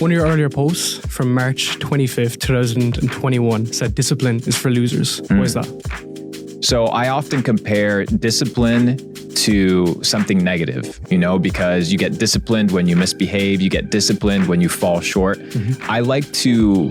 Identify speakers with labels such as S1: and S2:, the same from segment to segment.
S1: One of your earlier posts from March 25th, 2021 said discipline is for losers. Why is that?
S2: So I often compare discipline to something negative, because you get disciplined when you misbehave, you get disciplined when you fall short. I like to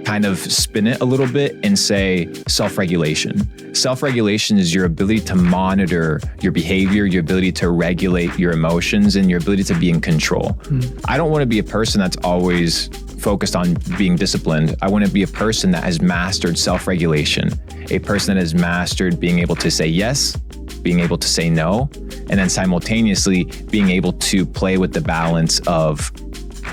S2: kind of spin it a little bit and say self-regulation. Self-regulation is your ability to monitor your behavior, your ability to regulate your emotions, and your ability to be in control. I don't want to be a person that's always focused on being disciplined. I want to be a person that has mastered self-regulation, a person that has mastered being able to say yes, being able to say no, and then simultaneously being able to play with the balance of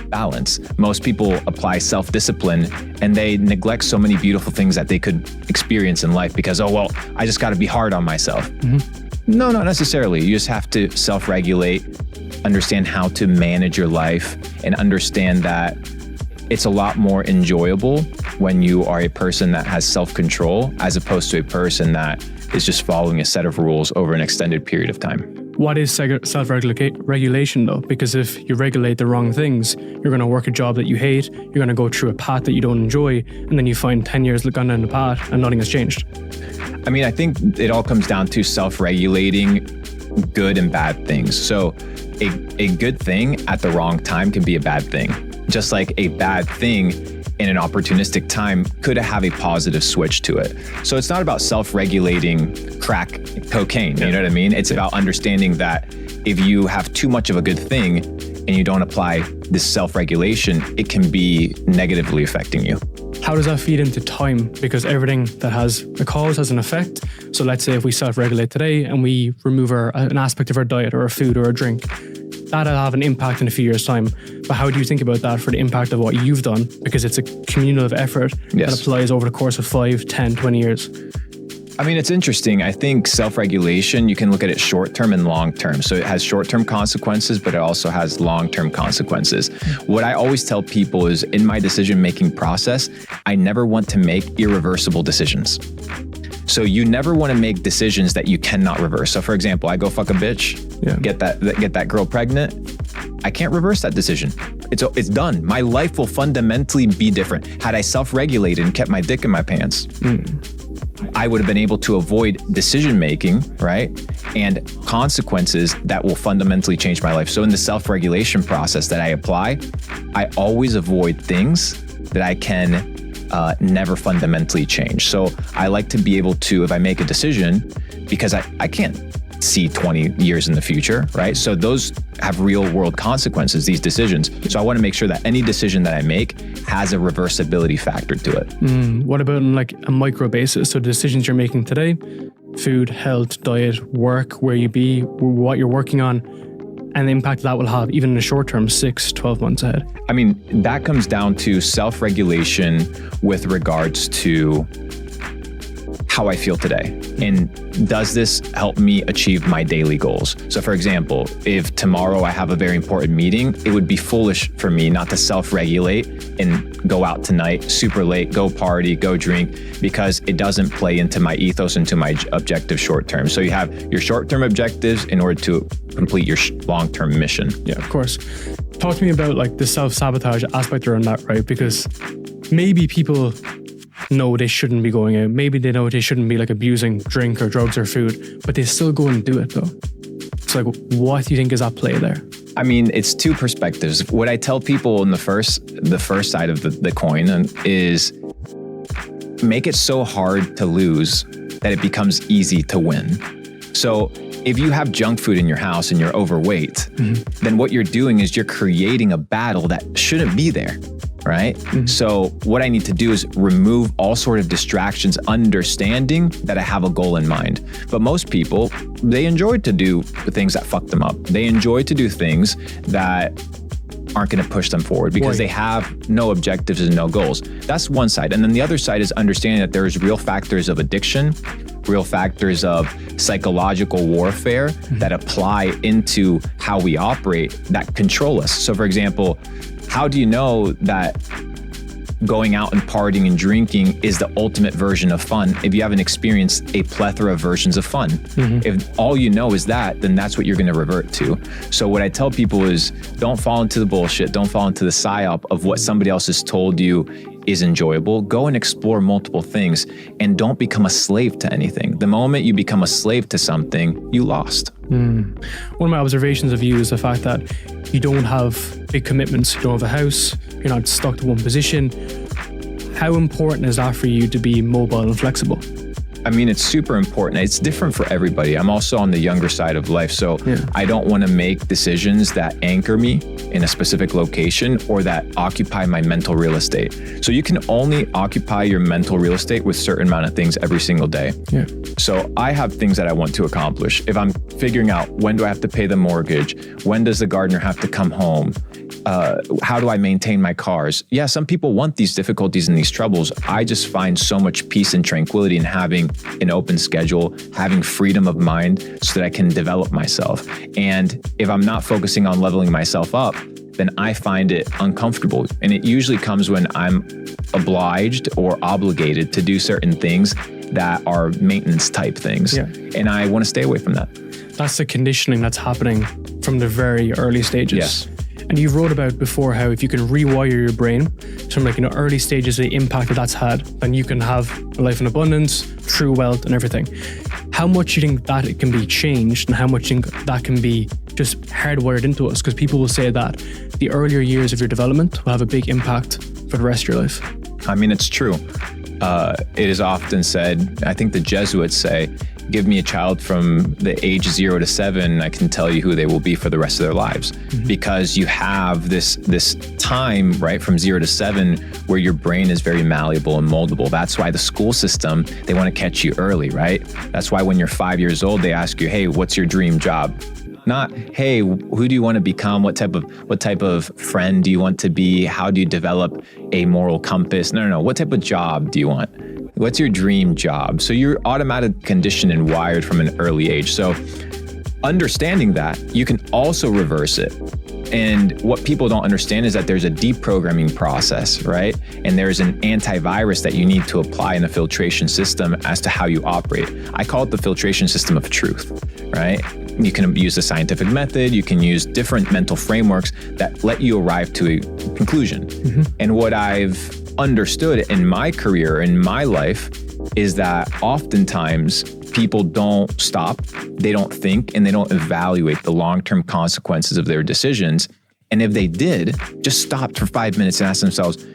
S2: balance. Most people apply self-discipline and they neglect so many beautiful things that they could experience in life because, I just got to be hard on myself. No, not necessarily. You just have to self-regulate, understand how to manage your life, and understand that it's a lot more enjoyable when you are a person that has self-control as opposed to a person that is just following a set of rules over an extended period of time.
S1: What is self-regulation though? Because if you regulate the wrong things, you're going to work a job that you hate, you're going to go through a path that you don't enjoy, and then you find 10 years gone down the path and nothing has changed.
S2: I think it all comes down to self-regulating good and bad things. So a good thing at the wrong time can be a bad thing. Just like a bad thing in an opportunistic time could have a positive switch to it. So it's not about self-regulating crack cocaine, you know what I mean? It's about understanding that if you have too much of a good thing and you don't apply this self-regulation, it can be negatively affecting you.
S1: How does that feed into time? Because everything that has a cause has an effect. So let's say if we self-regulate today and we remove an aspect of our diet or a food or a drink, that'll have an impact in a few years' time. But how do you think about that for the impact of what you've done? Because it's a cumulative effort that applies over the course of 5, 10, 20 years.
S2: It's interesting. I think self-regulation, you can look at it short-term and long-term. So it has short-term consequences, but it also has long-term consequences. What I always tell people is in my decision-making process, I never want to make irreversible decisions. So you never want to make decisions that you cannot reverse. So for example, I go fuck a bitch, get that girl pregnant. I can't reverse that decision. It's done. My life will fundamentally be different. Had I self-regulated and kept my dick in my pants, I would have been able to avoid decision-making, right? And consequences that will fundamentally change my life. So in the self-regulation process that I apply, I always avoid things that I can never fundamentally change. So I like to be able to, if I make a decision, because I can't see 20 years in the future, right? So those have real world consequences, these decisions. So I want to make sure that any decision that I make has a reversibility factor to it.
S1: What about on like a micro basis? So the decisions you're making today, food, health, diet, work, where you be, what you're working on, and the impact that will have even in the short term, 6, 12 months ahead.
S2: That comes down to self-regulation with regards to how I feel today. And does this help me achieve my daily goals? So for example, if tomorrow I have a very important meeting, it would be foolish for me not to self-regulate and go out tonight super late, go party, go drink, because it doesn't play into my ethos, into my objective short term. So you have your short-term objectives in order to complete your long-term mission.
S1: Yeah, of course. Talk to me about like the self-sabotage aspect around that, right? Because maybe people know they shouldn't be going out. Maybe they know they shouldn't be like abusing drink or drugs or food, but they still go and do it though. It's like, what do you think is at play there?
S2: It's two perspectives. What I tell people in the first side of the coin is make it so hard to lose that it becomes easy to win. So if you have junk food in your house and you're overweight, then what you're doing is you're creating a battle that shouldn't be there. Right? So what I need to do is remove all sort of distractions, understanding that I have a goal in mind. But most people, they enjoy to do the things that fuck them up. They enjoy to do things that aren't going to push them forward because they have no objectives and no goals. That's one side. And then the other side is understanding that there's real factors of addiction, real factors of psychological warfare that apply into how we operate that control us. So for example, how do you know that going out and partying and drinking is the ultimate version of fun if you haven't experienced a plethora of versions of fun. If all you know is that, then that's what you're going to revert to. So what I tell people is don't fall into the bullshit. Don't fall into the psyop of what somebody else has told you is enjoyable. Go and explore multiple things and don't become a slave to anything. The moment you become a slave to something, you lost.
S1: One of my observations of you is the fact that you don't have big commitments. You don't have a house. You're not stuck to one position. How important is that for you to be mobile and flexible?
S2: I mean, it's super important. It's different for everybody. I'm also on the younger side of life, so I don't want to make decisions that anchor me in a specific location or that occupy my mental real estate. So you can only occupy your mental real estate with a certain amount of things every single day. So I have things that I want to accomplish. If I'm figuring out when do I have to pay the mortgage, when does the gardener have to come home, how do I maintain my cars? Yeah, some people want these difficulties and these troubles. I just find so much peace and tranquility in having an open schedule, having freedom of mind so that I can develop myself. And if I'm not focusing on leveling myself up, then I find it uncomfortable. And it usually comes when I'm obliged or obligated to do certain things that are maintenance type things. And I want to stay away from that.
S1: That's the conditioning that's happening from the very early stages.
S2: Yes.
S1: And you wrote about before how if you can rewire your brain from early stages, the impact that's had, then you can have a life in abundance, true wealth and everything. How much do you think that it can be changed and how much do you think that can be just hardwired into us? Because people will say that the earlier years of your development will have a big impact for the rest of your life.
S2: I mean, it's true. It is often said, I think the Jesuits say, give me a child from the age 0 to 7, I can tell you who they will be for the rest of their lives. Because you have this time, right, from 0 to 7, where your brain is very malleable and moldable. That's why the school system, they want to catch you early, right? That's why when you're 5 years old, they ask you, hey, what's your dream job? Not, hey, who do you want to become? What type of friend do you want to be? How do you develop a moral compass? No. What type of job do you want? What's your dream job? So you're automatic conditioned and wired from an early age. So understanding that, you can also reverse it. And what people don't understand is that there's a deprogramming process, right? And there's an antivirus that you need to apply in a filtration system as to how you operate. I call it the filtration system of truth, right? You can use the scientific method, you can use different mental frameworks that let you arrive to a conclusion. And what I've understood in my career, in my life, is that oftentimes people don't stop, they don't think, and they don't evaluate the long-term consequences of their decisions. And if they did, just stopped for 5 minutes and asked themselves,